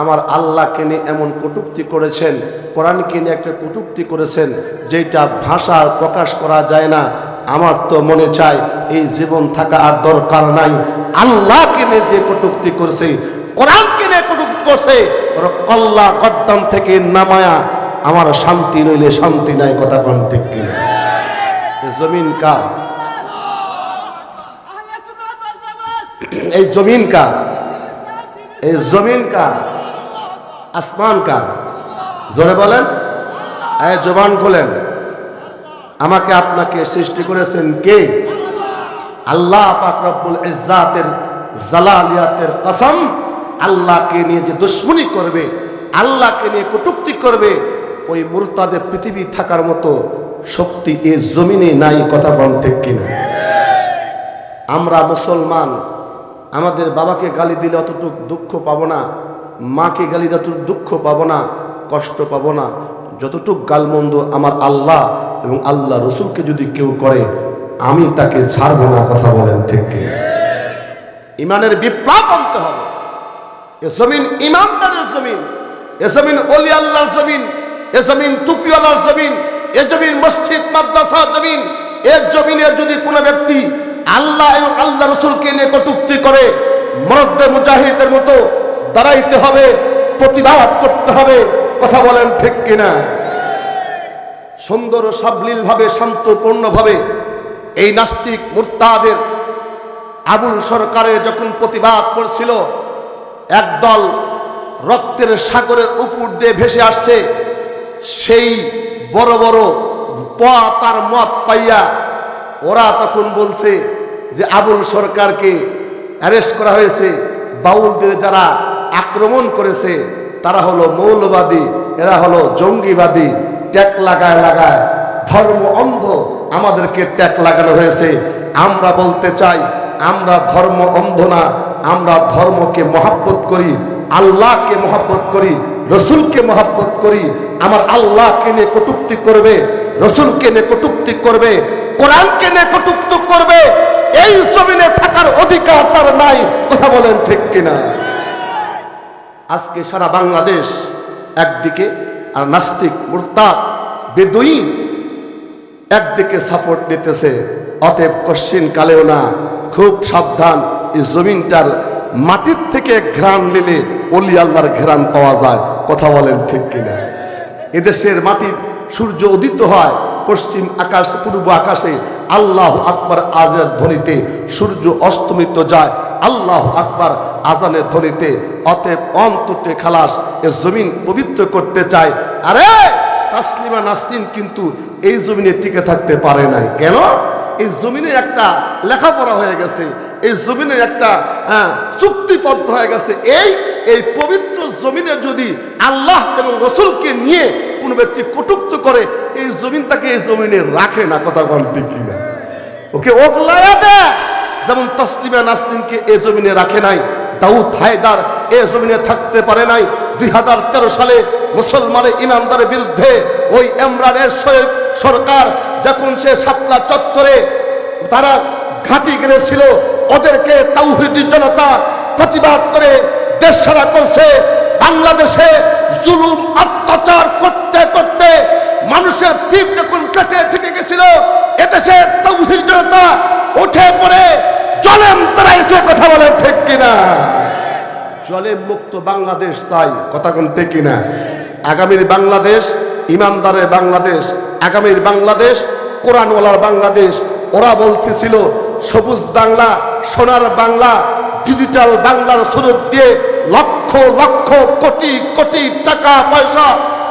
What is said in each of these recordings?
আমার আল্লাহকে নিয়ে এমন কটূক্তি করেছেন, কোরআনকে নিয়ে একটা কটূক্তি করেছেন যেটা ভাষার প্রকাশ করা যায় না। আমার তো মনে চায় এই জীবন থাকা আর দরকার নাই। আল্লাহকে নিয়ে যে কটূক্তি করছে, কোরআনকে নিয়ে কটূক্তি করছে, ওর কল্লা গদ্দাম থেকে নামায়া আমার শান্তি নইলে শান্তি নাই। কথা কোন ঠিক কিনা? এই জমিন কার? এই জমিন কার? এই জমিন কার? আসমান কার? জোরে বলেন, এই জবান খোলেন। আমাকে আপনাকে সৃষ্টি করেছেন কে? আল্লাহ পাক রব্বুল ইজ্জাতের জালালিয়াতের কসম, আল্লাহকে নিয়ে যে দুশ্মনী করবে, আল্লাহকে নিয়ে কটূক্তি করবে, ওই মুরতাদে পৃথিবী থাকার মতো শক্তি এই জমিনে নাই। কথা বল ঠিক কিনা? আমরা মুসলমান, আমাদের বাবাকে গালি দিলে অতটুকু দুঃখ পাবো না, মাকে গালি দিলে অতটুকু দুঃখ পাবো না, কষ্ট পাবো না, যতটুক গালমন্দ আমার আল্লাহ এবং আল্লাহ রসুলকে যদি কেউ করে আমি তাকে ছাড়বো না। কথা বলেন ঠিক কিনা? ইমানের বিপ্লব আনতে হবে। এ জমিন ইমানদারের জমিন, এ জমিন ওলি আল্লাহর জমিন, এ জমিন টুপিওয়ালার জমিন, এ জমিন মসজিদ মাদ্রাসার জমিন। এ জমিনে যদি কোনো ব্যক্তি আল্লাহ এবং আল্লাহ রসুলকে নিয়ে কটূক্তি করে, মরদে মুজাহিদের মতো দাঁড়াইতে হবে, প্রতিবাদ করতে হবে। কথা বলেন ঠিক কিনা? সুন্দর সাবলীল ভাবে, শান্তপূর্ণভাবে এই নাস্তিক মুরতাদের আবুল সরকারের যখন প্রতিবাদ করছিল, একদল রক্তের সাগরের উপর দিয়ে ভেসে আসছে, সেই বড় বড় পোয়া তার মত পাইয়া ওরা তখন বলছে যে আবুল সরকারকে অ্যারেস্ট করা হয়েছে। বাউলদের যারা আক্রমণ করেছে তারা হলো মৌলবাদী, এরা হলো জঙ্গিবাদী। ট্যাগ লাগায় লাগায় ধর্ম অন্ধ, আমাদেরকে ট্যাগ লাগানো হয়েছে। আমরা বলতে চাই, আমরা ধর্ম অন্ধ না, আমরা ধর্মকে মহাব্বত করি, আল্লাহকে মহাব্বত করি, রসুলকে মহাব্বত করি। আমার আল্লাহকে নিয়ে কটূক্তি করবে, রসুলকে নিয়ে কটূক্তি করবে, কোরআনকে নিয়ে কটূক্তি করবে, এই জমিনে থাকার অধিকার তার নাই। কথা বলেন ঠিক কিনা? আজকে সারা বাংলাদেশ একদিকে আর নাস্তিক মুরতাদ বেদুইন একদিকে সাপোর্ট নিতেছে। অতএব কশ্চিন কালেও না, খুব সাবধান। এই জমিনটার মাটির থেকে ঘ্রাণ নিলে ওলি আল্লাহর ঘ্রাণ পাওয়া যায়। কথা বলেন ঠিক কিনা? এদেশের মাটির সূর্য উদিত হয় পশ্চিম আকাশ, পূর্ব আকাশে আল্লাহ আকবার আজানের ধ্বনিতে, সূর্য অস্তমিত যায় আল্লাহ আকবার আজানের ধ্বনিতে। অতএব অন্ততে খালাস এ জমিন পবিত্র করতে চায়। আরে তাসলিমা নাসরিন কিন্তু এই জমিনে টিকে থাকতে পারে নাই। কেন? এই জমিনে একটা লেখাপড়া হয়ে গেছে, এই জমিনে একটা চুক্তিবদ্ধ হয়ে গেছে। এই পবিত্র জমিনে যদি আল্লাহ এবং রসুলকে নিয়ে কোনো ব্যক্তি কটূক্তি করে, এই জমিন তাকে এই জমিনে রাখে না। কথা বলতে কি না? ওকে ওগলায়া দেয়। যেমন তাসলিমা নাসরিনকে এই জমিনে রাখে নাই, দাউদ হায়দার এই জমিনে থাকতে পারে নাই। 2013 সালে মুসলমানের ইমানদারের বিরুদ্ধে ওই ইমরানের সরকার যখন সে শাপলা চত্বরে তারা ঘাঁটি গেড়েছিল, ওদেরকে তাওহীদি জনতা প্রতিবাদ করে দেশ ছাড়া করছে। বাংলাদেশে জুলুম অত্যাচার করতে করতে মানুষের পিঠ যখন কেটে থেকে গেছিল, এদেশে তাওহীদি জনতা উঠে পড়ে জলেম তারাইছে। কথা বলে ঠিক কিনা? জলেম মুক্ত বাংলাদেশ চাই। কথা কোন ঠিক কিনা? আগামীর বাংলাদেশ ইমানদারের বাংলাদেশ, আগামীর বাংলাদেশ কোরআনওয়ালার বাংলাদেশ। ওরা বলতেছিল সবুজ বাংলা, সোনার বাংলা, ডিজিটাল বাংলার সুযোগ দিয়ে লক্ষ লক্ষ কোটি কোটি টাকা পয়সা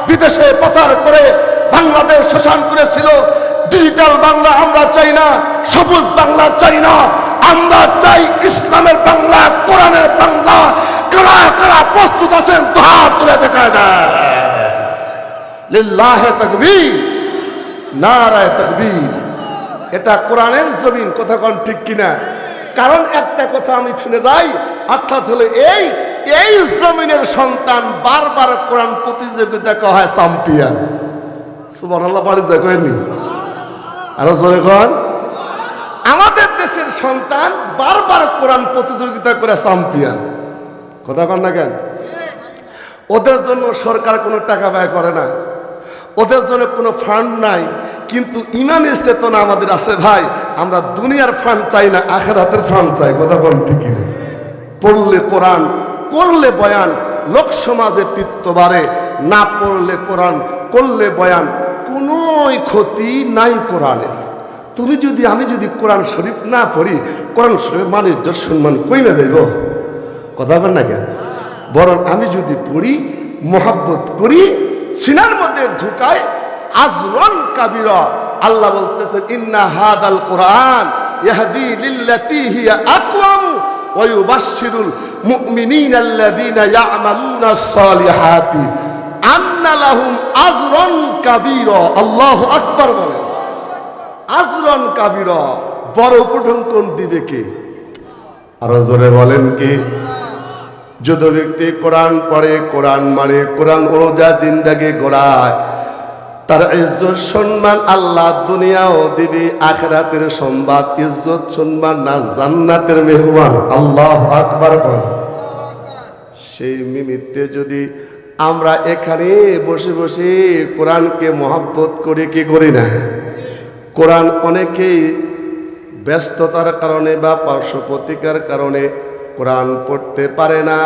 বিদেশে পাচার করে বাংলাদেশ শোষণ করেছিল। ডিজিটাল বাংলা আমরা চাই না, সবুজ বাংলা চাই না, আমরা চাই ইসলামের বাংলা, কোরআনের বাংলা। কারা কারা প্রস্তুত আছেন? হাত তুলে দেখা যায়। লিল্লাহে তাকবীর, নারায়ে তাকবীর। এটা কোরআনের জমিন। কথা কোন ঠিক কিনা? কারণ একটা কথা আমি শুনে যাই, অর্থাৎ হলো এই জমিনের সন্তান বারবার কোরআন প্রতিযোগিতা করা হয় চ্যাম্পিয়ন। সুবহানাল্লাহ, পারি যা কইনি আরো জোরে কোন। আমাদের দেশের সন্তান বারবার কোরআন প্রতিযোগিতা করে চ্যাম্পিয়ন। কথা কন না কেন? ওদের জন্য সরকার কোনো টাকা ব্যয় করে না, ওদের জন্য কোনো ফান্ড নাই, কিন্তু ইমানের চেতনা আমাদের আছে ভাই। আমরা দুনিয়ার ফান্ড চাই না, আখিরাতের ফান্ড চাই। কথা বল ঠিক না? পড়লে কোরআন, করলে বয়ান, লোক সমাজে পিত্ত বাড়ে। না পড়লে কোরআন, করলে বয়ান, কোনো ক্ষতি নাই কোরআনের। তুমি যদি, আমি যদি কোরআন শরীফ না পড়ি, কোরআন শরীফ মানে ইজ্জত সম্মান কই না যাইব? কথা বল না কেন? বরং আমি যদি পড়ি, মোহাব্বত করি, সিনার মধ্যে ঢুকাই, আজরন কাবিরা। আল্লাহ বলতেছেন ইন্না হাদাল কোরআন ইয়াহদি লিল্লাতি হিয়া আকওয়াম ওয়া ইউবাশশিরুল মুমিনিনা আল্লাযীনা ইয়া'মালুনাস সালিহাতি আন্না লাহুম আজরন কাবিরা। আল্লাহু আকবার বলেন। আজরন কাবিরা, বড় উপঢৌকন দিবে কে? আরো জোরে বলেন কে? যদি ব্যক্তি কোরআন পড়ে, কোরআন মানে কোরআন অনুযায়ী জিন্দেগি গড়ায়, তার ইজ্জত সম্মান আল্লাহ দুনিয়াও দিবে, আখিরাতের সংবাদ ইজ্জত সম্মান না জান্নাতের মেহমান। আল্লাহু আকবার বলেন। সেই নিমিত্তে যদি আমরা এখানে বসে বসে কোরআনকে মহব্বত করে কি করি না? কোরআন অনেকেই ব্যস্ততার কারণে বা পার্শ্বপ্রতিকার কারণে কোরআন পড়তে পারে না,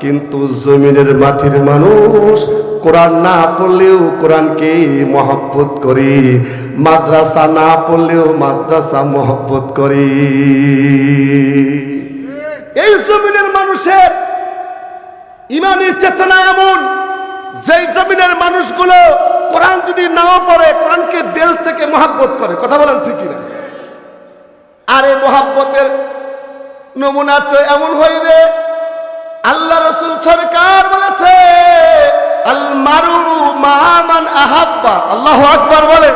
কিন্তু জমিনের মাটির মানুষ কোরআন না পড়লেও কোরআনকে মহব্বত করি, মাদ্রাসা না পড়লেও মাদ্রাসা মহব্বত করি। এই জমিনের মানুষের ইমানি চেতনা এমন, যেই জমিনের মানুষগুলো কোরআন যদি নাও পড়ে, কোরআনকে দিল থেকে মহব্বত করে। কথা বলেন ঠিক কিনা? আর এই মহব্বতের নমুনা তো এমন হইবে, আল্লাহ রাসূল সরকার বলেছে আল মারু মা মান আহাব্বা। আল্লাহু আকবার বলে।